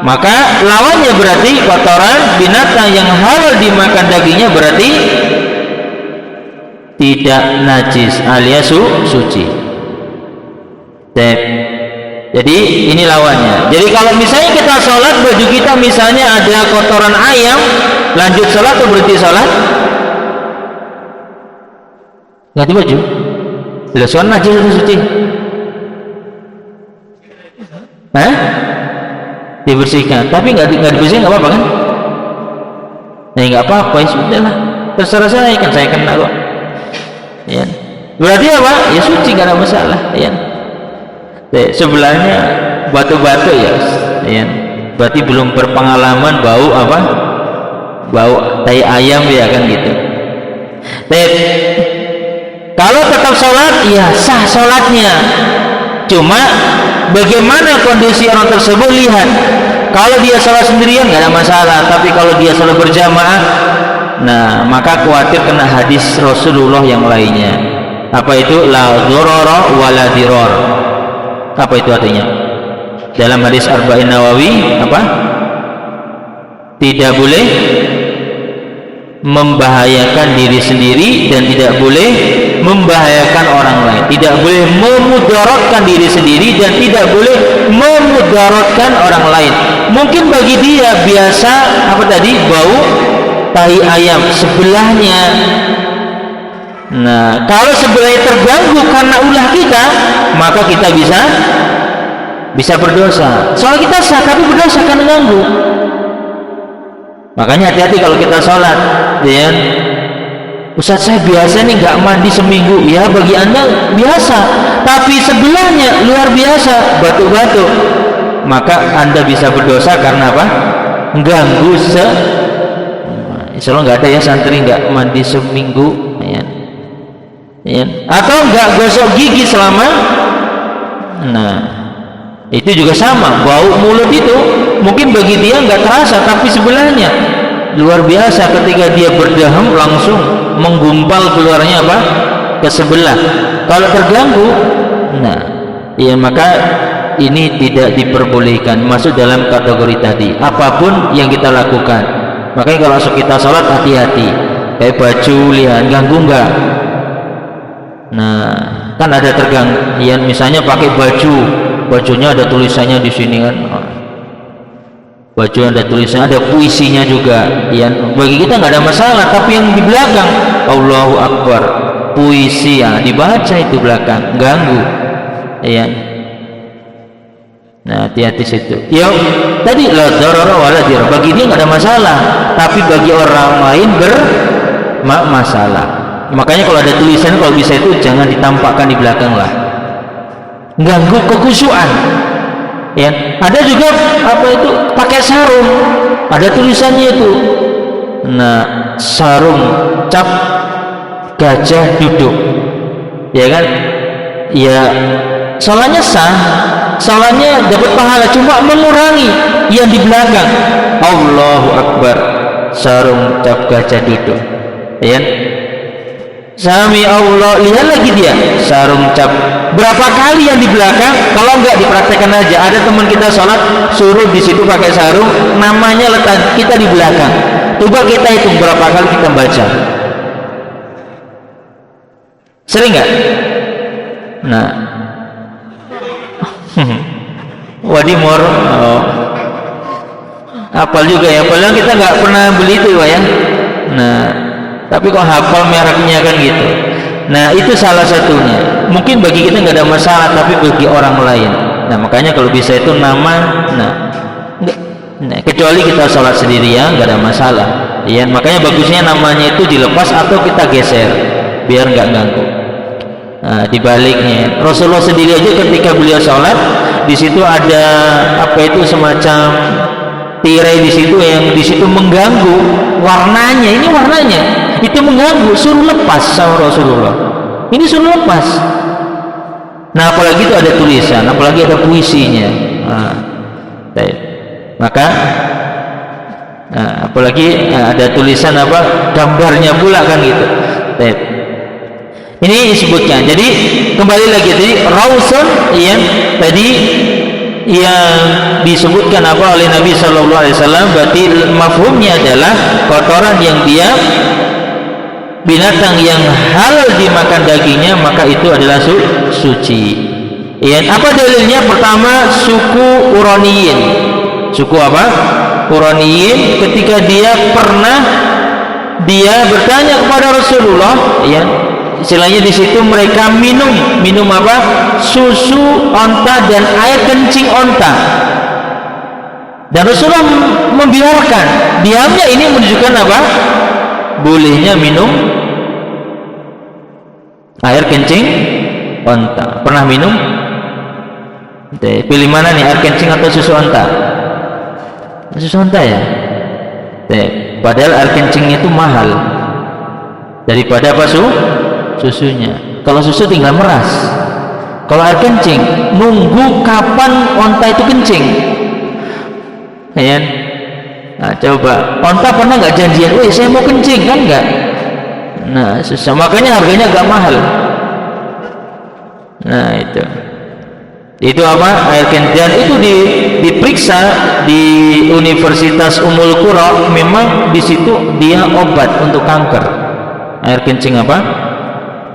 Maka lawannya berarti kotoran binatang yang halal dimakan dagingnya berarti tidak najis alias suci. Jadi ini lawannya. Jadi kalau misalnya kita sholat, baju kita misalnya ada kotoran ayam, lanjut sholat atau berhenti sholat? Ganti baju. Bila sholat najis atau suci? Hah? Dibersihkan. Tapi nggak dibersihkan nggak apa-apa kan? Nah nggak apa-apa, ya sudah lah. Terserah saya kan, saya kena kok. Ya. Berarti apa? Ya suci, nggak ada masalah. Ya. Sebelahnya batu-batu ya. Berarti belum berpengalaman bau apa? Bau tai ayam ya kan gitu. Kalau tetap sholat, ya sah sholatnya. Cuma bagaimana kondisi orang tersebut, lihat. Kalau dia sholat sendirian nggak ada masalah, tapi kalau dia sholat berjamaah, nah maka khawatir kena hadis Rasulullah yang lainnya. Apa itu? La dzarara wala dirar. Apa itu artinya? Dalam hadis Arba'in Nawawi apa? Tidak boleh membahayakan diri sendiri dan tidak boleh membahayakan orang lain. Tidak boleh memudaratkan diri sendiri dan tidak boleh memudaratkan orang lain. Mungkin bagi dia biasa apa tadi? Bau tai ayam sebelahnya. Nah, kalau sebelahnya terganggu karena ulah kita, maka kita bisa berdosa. Soal kita sah tapi berdosa karena ganggu. Makanya hati-hati kalau kita sholat, ya. Ustaz, saya biasa nih nggak mandi seminggu. Ya bagi anda biasa, tapi sebelahnya luar biasa batu-batu, maka anda bisa berdosa karena apa? Ganggu Insya Allah nggak ada ya santri nggak mandi seminggu, ya. Atau nggak gosok gigi selama. Nah itu juga sama, bau mulut itu mungkin bagi dia nggak terasa, tapi sebelahnya luar biasa. Ketika dia berdaham langsung menggumpal keluarnya apa? Ke sebelah. Kalau terganggu, nah ya maka ini tidak diperbolehkan, masuk dalam kategori tadi. Apapun yang kita lakukan, makanya kalau kita sholat hati-hati. Kayak baju, lihat ganggu nggak? Nah kan ada terganggu, ya misalnya pakai bajunya ada tulisannya di sini kan, baju ada tulisannya, ada puisinya juga, ya bagi kita nggak ada masalah. Tapi yang di belakang Allahu Akbar, puisi ya dibaca itu belakang, ganggu, ya. Nah hati-hati situ. Ya tadi la darara wala dirar, bagi dia nggak ada masalah, tapi bagi orang lain bermasalah. Makanya kalau ada tulisan, kalau bisa itu jangan ditampakkan di belakang lah, ganggu kekhusyuan. Ya, ada juga apa itu pakai sarung, ada tulisannya itu. Nah, sarung cap gajah duduk, ya kan? Ya, salahnya sah, salahnya dapat pahala, cuma mengurangi yang di belakang. Allahu Akbar, sarung cap gajah duduk, ya. Sami Allah, lihat lagi dia sarung cap. Berapa kali yang di belakang? Kalau enggak dipraktekkan aja. Ada teman kita sholat suruh di situ pakai sarung, namanya letak kita di belakang. Coba kita hitung berapa kali kita baca. Sering nggak? Nah, wadimor, hafal juga ya. Padahal kita nggak pernah beli itu ya. Nah, tapi kok hafal mereknya kan gitu. Nah itu salah satunya. Mungkin bagi kita nggak ada masalah, tapi bagi orang lain. Nah makanya kalau bisa itu nama. Nah kecuali kita sholat sendiri ya nggak ada masalah. Ya, makanya bagusnya namanya itu dilepas atau kita geser biar nggak ganggu. Nah, dibaliknya Rasulullah sendiri aja ketika beliau sholat di situ ada apa itu semacam tirai di situ yang di situ mengganggu warnanya, ini warnanya itu mengganggu, suruh lepas sama Rasulullah. Ini suruh lepas. Nah, apalagi itu ada tulisan, apalagi ada puisinya. Maka apalagi ada tulisan apa gambarnya pula kan gitu. Ini disebutkan. Jadi kembali lagi tadi rausun yang tadi yang disebutkan apa oleh Nabi Shallallahu Alaihi Wasallam, berarti mafhumnya adalah kotoran yang dia binatang yang halal dimakan dagingnya, maka itu adalah suci. Ya, apa dalilnya? Pertama, suku Uraniyin. Suku apa? Uraniyin ketika dia bertanya kepada Rasulullah, ya. Istilahnya di situ mereka minum apa? Susu onta dan air kencing onta. Dan Rasulullah membiarkan. Diamnya ini menunjukkan apa? Bolehnya minum air kencing onta. Pernah minum? Pilih mana nih, air kencing atau susu onta? Susu onta ya. Padahal air kencingnya itu mahal daripada apa susunya. Kalau susu tinggal meras. Kalau air kencing nunggu kapan onta itu kencing. Ya. Nah, coba onta pernah nggak janjian, "Woi, saya mau kencing," kan enggak? Nah, susah. Makanya harganya agak mahal. Nah, itu apa? Air kencing itu diperiksa di Universitas Ummul Qura, memang di situ dia obat untuk kanker. Air kencing apa?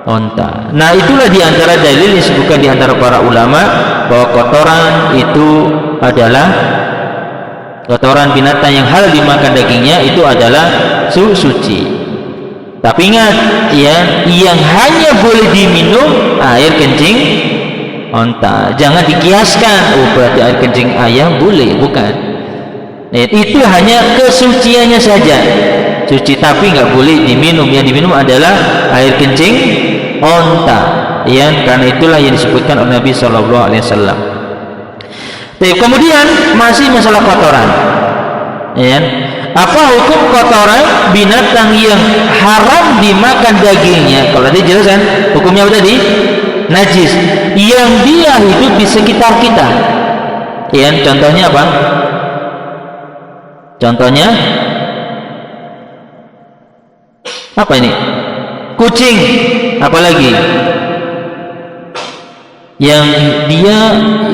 Onta. Nah, itulah diantara dalil yang disebutkan diantara para ulama bahwa kotoran itu adalah kotoran binatang yang halal dimakan dagingnya itu adalah suci. Tapi ingat ya, yang hanya boleh diminum air kencing onta. Jangan dikiaskan, oh berarti air kencing ayam boleh, bukan. Itu hanya kesuciannya saja suci, tapi nggak boleh diminum. Yang diminum adalah air kencing onta, ya, karena itulah yang disebutkan oleh Nabi Shallallahu Alaihi Wasallam. Kemudian masih masalah kotoran, ya. Apa hukum kotoran binatang yang haram dimakan dagingnya? Kalau tadi jelas kan hukumnya apa tadi? Najis, yang dia hidup di sekitar kita, ya. Contohnya apa? Contohnya apa ini? Kucing, apalagi yang dia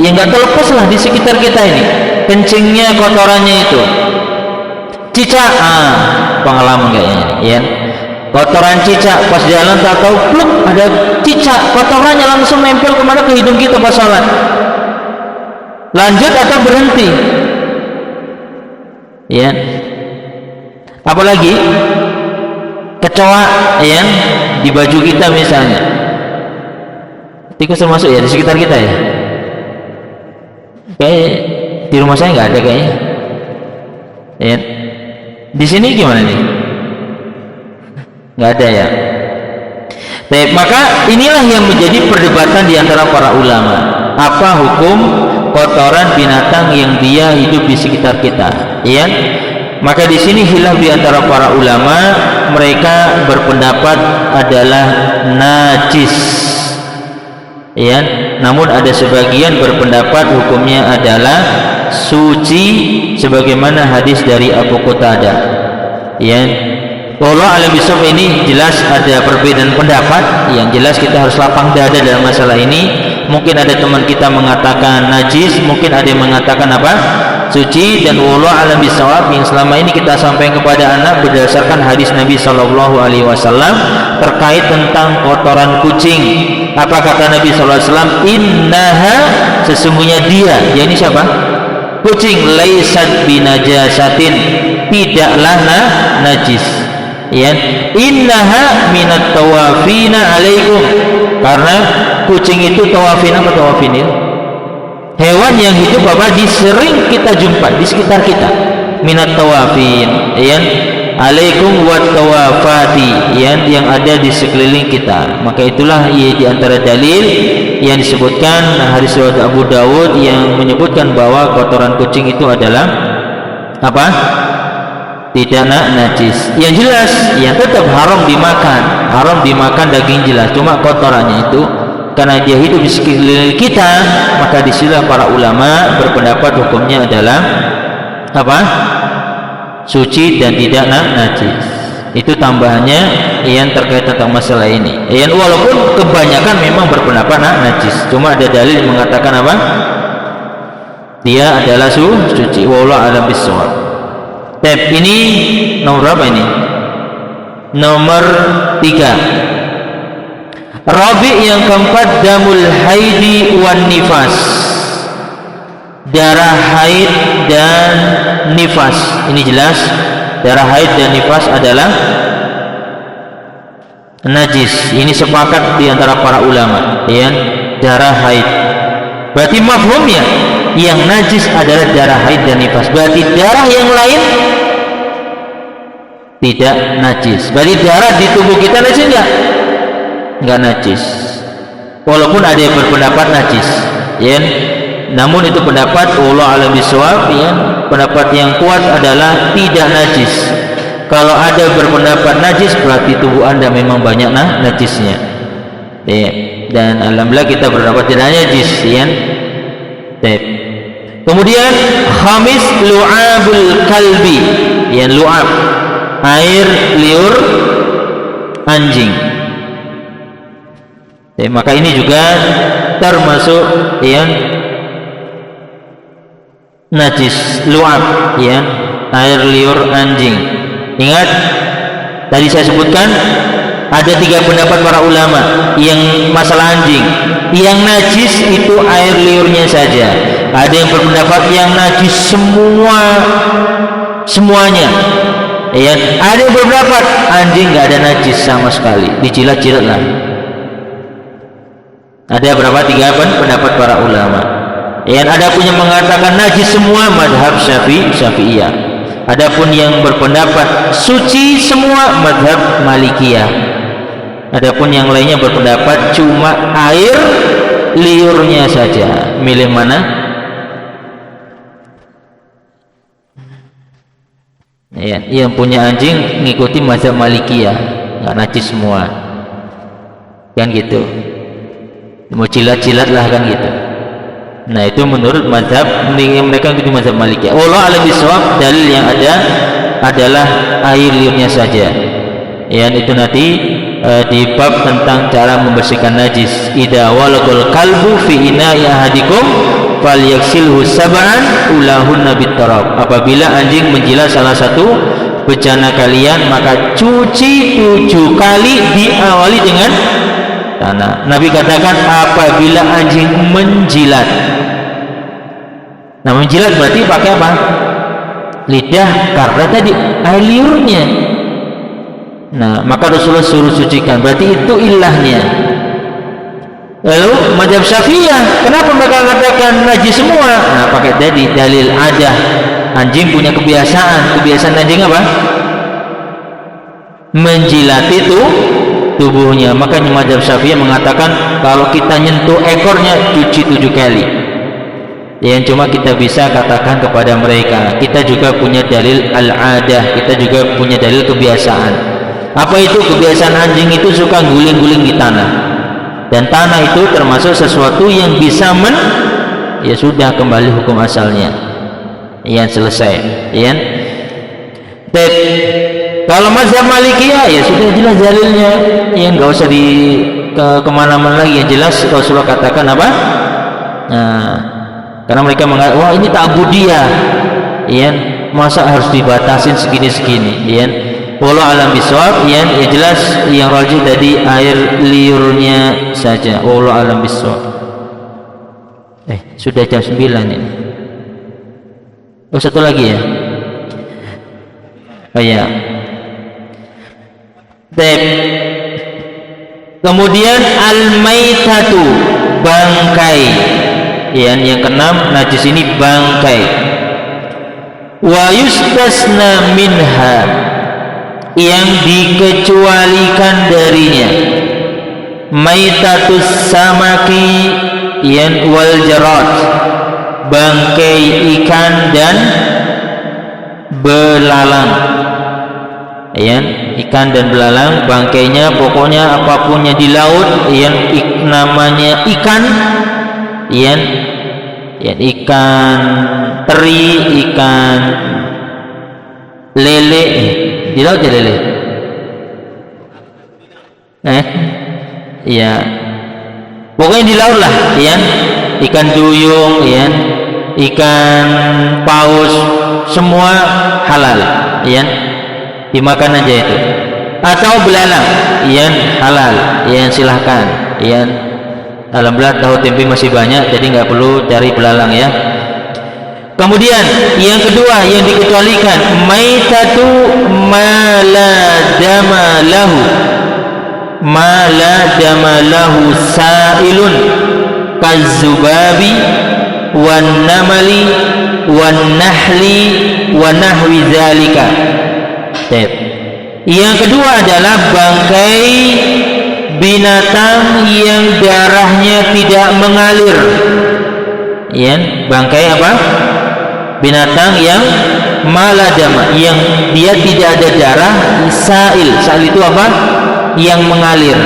yang nggak terlepas lah di sekitar kita ini, kencingnya, kotorannya itu. Cicak, pengalaman kayaknya, ya. Kotoran cicak pas jalan tak tahu pluk ada cicak, kotorannya langsung nempel kemana? Ke hidung kita pas sholat. Lanjut atau berhenti? Ya. Apalagi kecoa, ya, di baju kita misalnya. Tikus termasuk ya di sekitar kita ya. Kayak di rumah saya nggak ada kayaknya. Ya. Di sini gimana nih? Nggak ada ya. Maka inilah yang menjadi perdebatan di antara para ulama. Apa hukum kotoran binatang yang dia hidup di sekitar kita? Ya. Maka di sini khilaf di antara para ulama, mereka berpendapat adalah najis. Ya, namun ada sebagian berpendapat hukumnya adalah suci sebagaimana hadis dari Abu Qatadah. Ya. Allah alam bisawab, ini jelas ada perbedaan pendapat. Yang jelas kita harus lapang dada dalam masalah ini. Mungkin ada teman kita mengatakan najis, mungkin ada yang mengatakan apa? Suci, dan Allah alam bisawab yang selama ini kita sampaikan kepada anak berdasarkan hadis Nabi Shallallahu Alaihi Wasallam terkait tentang kotoran kucing. Apa kata Nabi Shallallahu Alaihi Wasallam? Innaha, sesungguhnya dia, yakni siapa? Kucing, laisat binajasatin, tidaklah najis. Ya, innaha minat tawafina alaikum, karena kucing itu tawafin. Apa tawafin itu? Hewan yang hidup apa? Sering kita jumpa di sekitar kita. Minat tawafin, ya. alaikum wat tawafati, yang ada di sekeliling kita. Maka itulah ia di antara dalil yang disebutkan hadis riwayat Abu Dawud yang menyebutkan bahwa kotoran kucing itu adalah apa? Tidak najis. Yang jelas yang tetap haram dimakan daging jelas, cuma kotorannya itu karena dia hidup di sekeliling kita, maka disinilah para ulama berpendapat hukumnya adalah apa? Suci dan tidak najis. Itu tambahannya yang terkait tentang masalah ini. Yang walaupun kebanyakan memang berpendapat najis, cuma ada dalil yang mengatakan apa? Dia adalah suci. Wallahu a'lam bishawab. Tab ini nomor berapa ini? Nomor 3. Rabi yang keempat, damul haidi wan nifas. Darah haid dan nifas. Ini jelas darah haid dan nifas adalah najis. Ini sepakat di antara para ulama, darah haid. Berarti mafhumnya yang najis adalah darah haid dan nifas. Berarti darah yang lain tidak najis. Berarti darah di tubuh kita najis enggak najis. Walaupun ada yang berpendapat najis, namun itu pendapat wallahu a'lam bishawab, pendapat yang kuat adalah tidak najis. Kalau ada berpendapat najis, berarti tubuh Anda memang banyak najisnya. Dan alhamdulillah kita berpendapat tidak najis, Kemudian khamis, lu'abul kalbi, lu'ab, air liur anjing. Maka ini juga termasuk najis, lu'ab, air liur anjing. Ingat tadi saya sebutkan ada 3 pendapat para ulama yang masalah anjing. Yang najis itu air liurnya saja. Ada yang berpendapat yang najis semuanya. Ada yang berpendapat anjing nggak ada najis sama sekali, dijilat-jilat lah. Ada berapa? 3 pendapat para ulama. Ada pun yang mengatakan najis semua, madhab Syafi'iyah. Adapun yang berpendapat suci semua, madhab Malikiyah. Adapun yang lainnya berpendapat cuma air liurnya saja. Milih mana? Yang punya anjing ngikuti mazhab Malikiyah, nggak najis semua, kan gitu. Mau jilat-jilat lah kan gitu. Nah itu menurut mazhab mereka ngikuti mazhab Malikiyah. Allah alam bisawab, dalil yang ada adalah air liurnya saja. Itu nanti di bab tentang cara membersihkan najis. Idza walaqal kalbu fi ina'i ahadikum falyaksilhu sab'an ulahunna bitarab. Apabila anjing menjilat salah satu bejana kalian, maka cuci 7 kali, diawali dengan tanah. Nabi katakan apabila anjing menjilat. Nah menjilat berarti pakai apa? Lidah, karena tadi air liurnya. Nah maka Rasulullah suruh sucikan, berarti itu ilahnya. Lalu mazhab Syafi'iyah, kenapa mereka katakan najis semua? Nah pakai tadi dalil ada. Anjing punya kebiasaan anjing apa? Menjilat itu tubuhnya. Makanya mazhab Syafi'iyah mengatakan kalau kita nyentuh ekornya cuci 7 kali. Yang cuma kita bisa katakan kepada mereka, kita juga punya dalil al-adah, kita juga punya dalil kebiasaan. Apa itu kebiasaan anjing? Itu suka guling-guling di tanah, dan tanah itu termasuk sesuatu yang bisa ya sudah kembali hukum asalnya, selesai. Kalau mazhab Malikiyah ya sudah jelas dalilnya, nggak usah kemana-mana lagi. Yang jelas Rasulullah katakan apa? Karena mereka mengatakan wah ini ta'budiyah, masa harus dibatasin segini-segini. Wallahu alam bisawab. Yang jelas yang rajih tadi air liurnya saja. Wallahu alam bisawab. Sudah jam 9 ini. Satu lagi ya. Kemudian al-maitatu, bangkai. Yang keenam, najis ini bangkai. Wa yustasna minha, yang dikecualikan darinya. Maitatus samaki yan wal jarad, bangkai ikan dan belalang. Yan, ikan dan belalang, bangkainya pokoknya apapunnya di laut yang namanya ikan, yan ikan teri, ikan lele, di laut ya lele. Ya, pokoknya di laut lah, ya. Ikan duyung, ya. Ikan paus, semua halal, ya. Dimakan aja itu. Atau belalang, ya, halal, ya, silahkan, ya. Alhamdulillah tahu tempe masih banyak, jadi nggak perlu cari belalang, ya. Kemudian yang kedua yang dikecualikan, maitatu mala dama lahu, mala dama lahu sa'ilun kazubabi wan namali wan nahli wan nahwi zalika. Yang kedua adalah bangkai binatang yang darahnya tidak mengalir. Ya, bangkai apa? Binatang yang maladama, yang dia tidak ada darah, sa'il. Sa'il itu apa? Yang mengalir.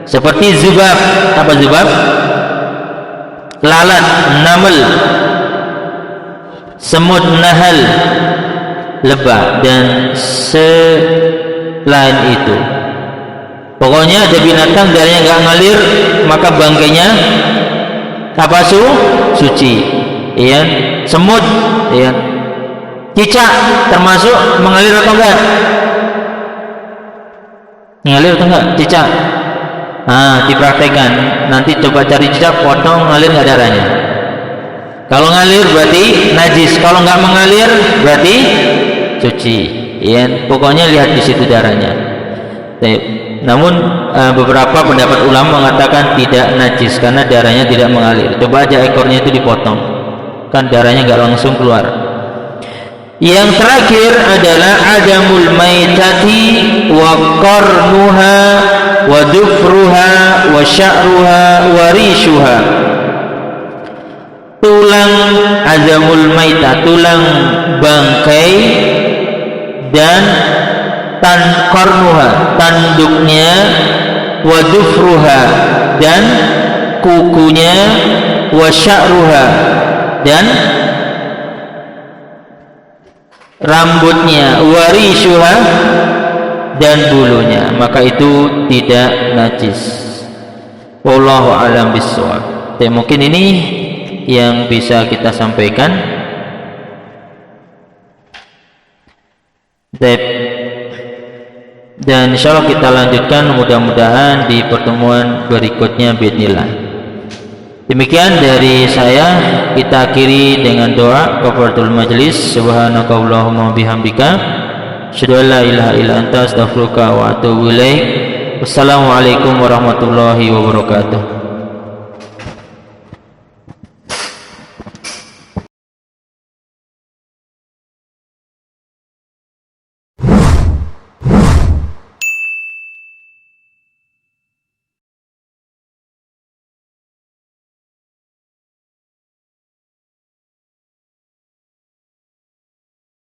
Seperti zubab. Apa zubab? Lalat, namel, semut, nahal, lebah, dan selain itu. Pokoknya ada binatang darahnya nggak ngalir, maka bangkainya apa? Suci. Ya, semut, ya, cicak termasuk mengalir atau enggak? Mengalir atau enggak cicak? Dipraktekkan. Nanti coba cari cicak, potong, ngalir nggak darahnya? Kalau ngalir berarti najis, kalau nggak mengalir berarti suci. Ya, pokoknya lihat di situ darahnya. Namun beberapa pendapat ulama mengatakan tidak najis karena darahnya tidak mengalir. Coba aja ekornya itu dipotong, kan darahnya nggak langsung keluar. Yang terakhir adalah adamul maitati wa qarnuha wa dufruha wa sya'ruha wa rishuha. Tulang adamul maitah, tulang bangkai, dan qarnuha, tanduknya, wa dufruha, dan kukunya, wa sya'ruha, dan rambutnya, wa rishuha, dan bulunya, maka itu tidak najis. Wallahu a'lam bishawab. Mungkin ini yang bisa kita sampaikan. Dan insyaallah kita lanjutkan mudah-mudahan di pertemuan berikutnya bismillah. Demikian dari saya, kita akhiri dengan doa kafaratul majlis. Subhanakallahumma bihamdika asyhadu an la ilaha illa anta astaghfiruka wa atubu ilaik. Wassalamualaikum warahmatullahi wabarakatuh.